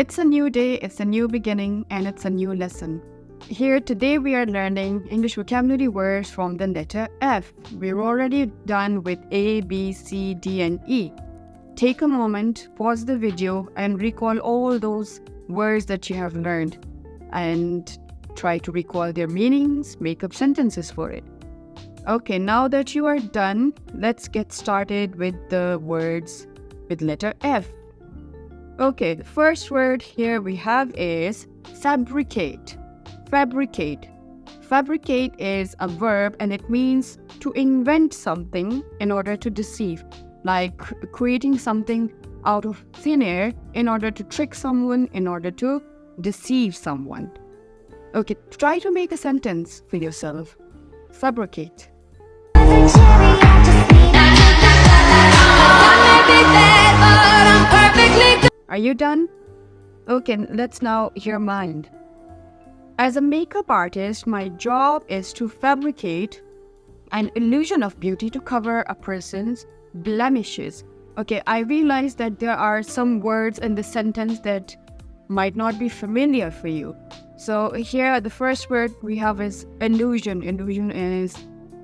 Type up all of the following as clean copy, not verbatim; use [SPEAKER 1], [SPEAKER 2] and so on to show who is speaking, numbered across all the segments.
[SPEAKER 1] It's a new day, it's a new beginning, and it's a new lesson. Here today we are learning English vocabulary words from the letter F. We're already done with A, B, C, D, and E. Take a moment, pause the video, and recall all those words that you have learned. And try to recall their meanings, make up sentences for it. Okay, now that you are done, let's get started with the words with letter F. Okay, the first word here we have is fabricate. Fabricate. Fabricate is a verb and it means to invent something in order to deceive, like creating something out of thin air in order to trick someone, in order to deceive someone. Okay, try to make a sentence for yourself. Fabricate. Are you done? Okay, let's now hear mine. As a makeup artist, my job is to fabricate an illusion of beauty to cover a person's blemishes. Okay, I realize that there are some words in the sentence that might not be familiar for you. So here, the first word we have is illusion. Illusion is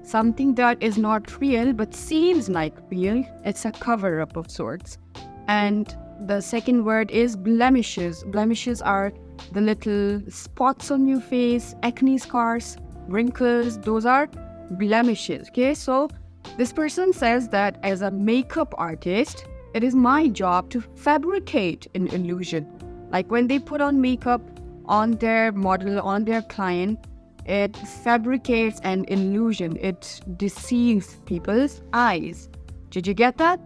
[SPEAKER 1] something that is not real but seems like real. It's a cover-up of sorts. And the second word is blemishes. Blemishes are the little spots on your face, acne scars, wrinkles. Those are blemishes. Okay, so this person says that as a makeup artist, it is my job to fabricate an illusion. Like when they put on makeup on their model, on their client, it fabricates an illusion. It deceives people's eyes. Did you get that?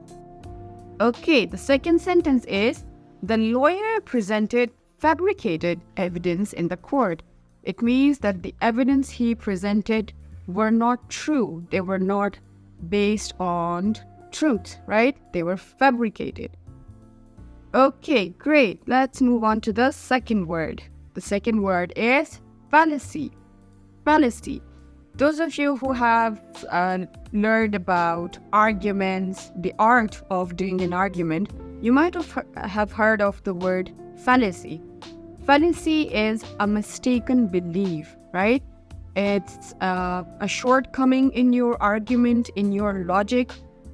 [SPEAKER 1] Okay, the second sentence is, the lawyer presented fabricated evidence in the court. It means that the evidence he presented were not true. They were not based on truth, right? They were fabricated. Okay, great. Let's move on to the second word. The second word is fallacy. Fallacy. Those of you who have learned about arguments, the art of doing an argument, you might have heard of the word fallacy. Fallacy is a mistaken belief, right? It's a shortcoming in your argument, in your logic,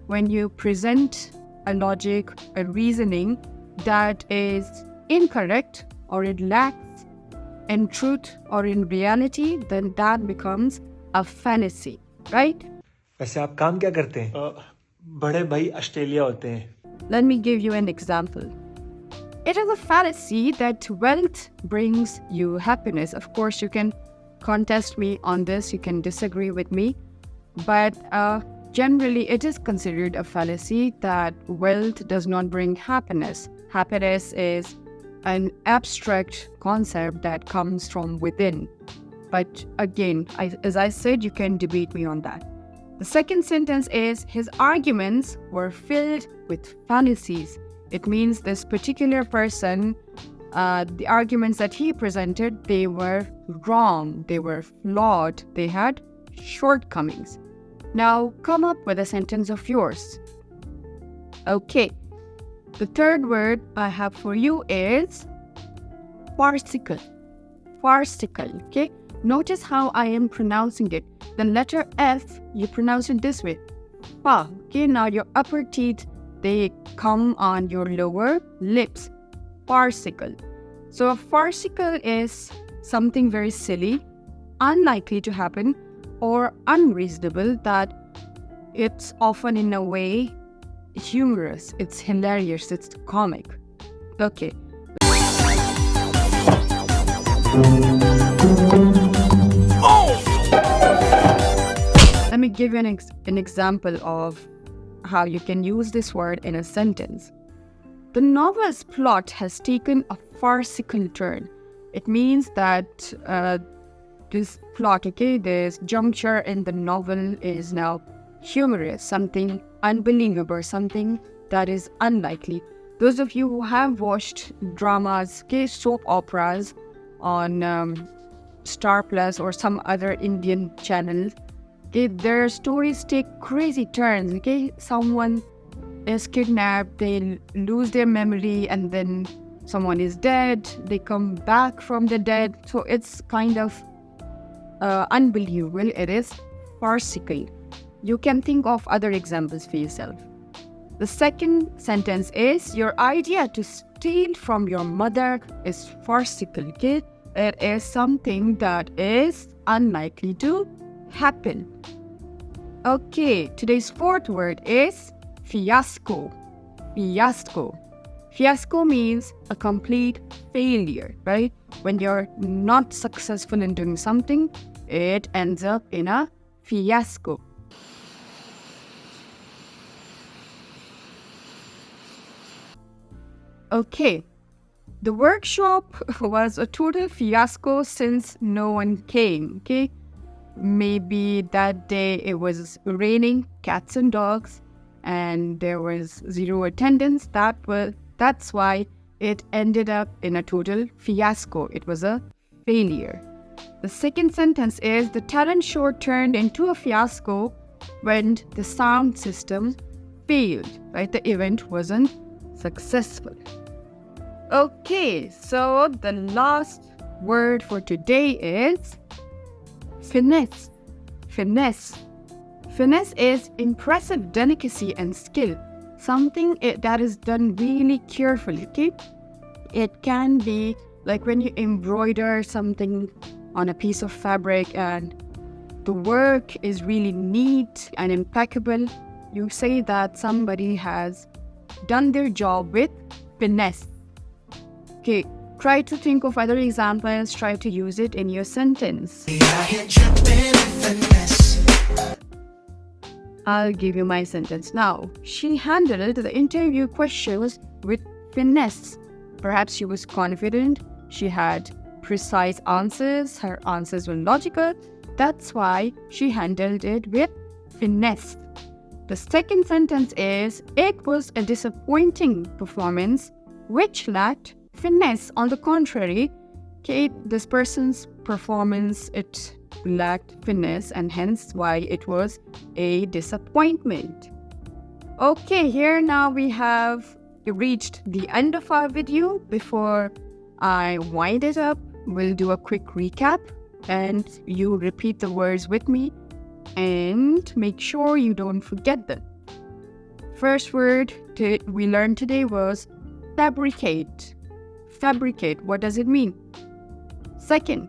[SPEAKER 1] when you present a logic, a reasoning that is incorrect or it lacks in truth or in reality, then that becomes a fallacy, right?
[SPEAKER 2] वैसे आप काम क्या करते हैं? बड़े भाई Australia होते हैं.
[SPEAKER 1] Let me give you an example. It is a fallacy that wealth brings you happiness. Of course, you can contest me on this, you can disagree with me, but generally it is considered a fallacy that wealth does not bring happiness. Happiness is an abstract concept that comes from within. But again, as I said, you can debate me on that. The second sentence is, his arguments were filled with fallacies. It means this particular person, the arguments that he presented, they were wrong, they were flawed, they had shortcomings. Now, come up with a sentence of yours. Okay, the third word I have for you is farcical. Farcical, okay? Notice how I am pronouncing it. The letter F, you pronounce it this way. Fa. Okay, now your upper teeth, they come on your lower lips. Farcical. So a farcical is something very silly, unlikely to happen, or unreasonable, that it's often in a way humorous, it's hilarious, it's comic. Okay. Let me give you an example of how you can use this word in a sentence. The novel's plot has taken a farcical turn. It means that this plot, okay, this juncture in the novel is now humorous, something unbelievable, something that is unlikely. Those of you who have watched dramas, okay, soap operas on Star Plus or some other Indian channel, okay, their stories take crazy turns. Okay, someone is kidnapped, they lose their memory, and then someone is dead, they come back from the dead. So it's kind of unbelievable. It is farcical. You can think of other examples for yourself. The second sentence is, your idea to steal from your mother is farcical. Okay? It is something that is unlikely to happen. Okay, today's fourth word is fiasco. Fiasco. Fiasco means a complete failure, right? When you're not successful in doing something, it ends up in a fiasco. Okay, the workshop was a total fiasco since no one came, okay? Maybe that day it was raining cats and dogs and there was zero attendance. That's why it ended up in a total fiasco. It was a failure. The second sentence is, the talent show turned into a fiasco when the sound system failed, right? The event wasn't successful. Okay, so the last word for today is finesse. Finesse. Finesse is impressive delicacy and skill. Something that is done really carefully, okay? It can be like when you embroider something on a piece of fabric and the work is really neat and impeccable. You say that somebody has done their job with finesse. Okay, try to think of other examples, try to use it in your sentence. I'll give you my sentence now. She handled the interview questions with finesse. Perhaps she was confident, she had precise answers, her answers were logical. That's why she handled it with finesse. The second sentence is, it was a disappointing performance which lacked finesse. On the contrary, okay, this person's performance, it lacked finesse and hence why it was a disappointment. Okay, here now we have reached the end of our video. Before I wind it up, we'll do a quick recap and you repeat the words with me and make sure you don't forget them. First word we learned today was fabricate. Fabricate, what does it mean? Second,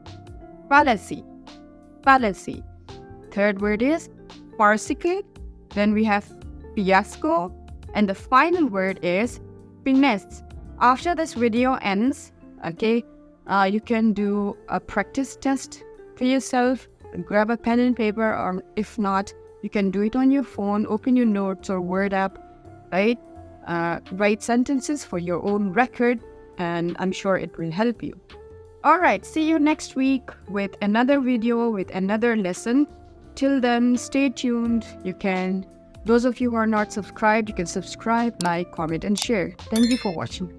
[SPEAKER 1] fallacy. Fallacy. Third word is farcical. Then we have fiasco. And the final word is finesse. After this video ends, okay, you can do a practice test for yourself. Grab a pen and paper, or if not, you can do it on your phone. Open your notes or Word app, right? Write sentences for your own record, and I'm sure it will help you. All right, see you next week with another video, with another lesson. Till then, stay tuned. Those of you who are not subscribed, you can subscribe, like, comment, and share. Thank you for watching.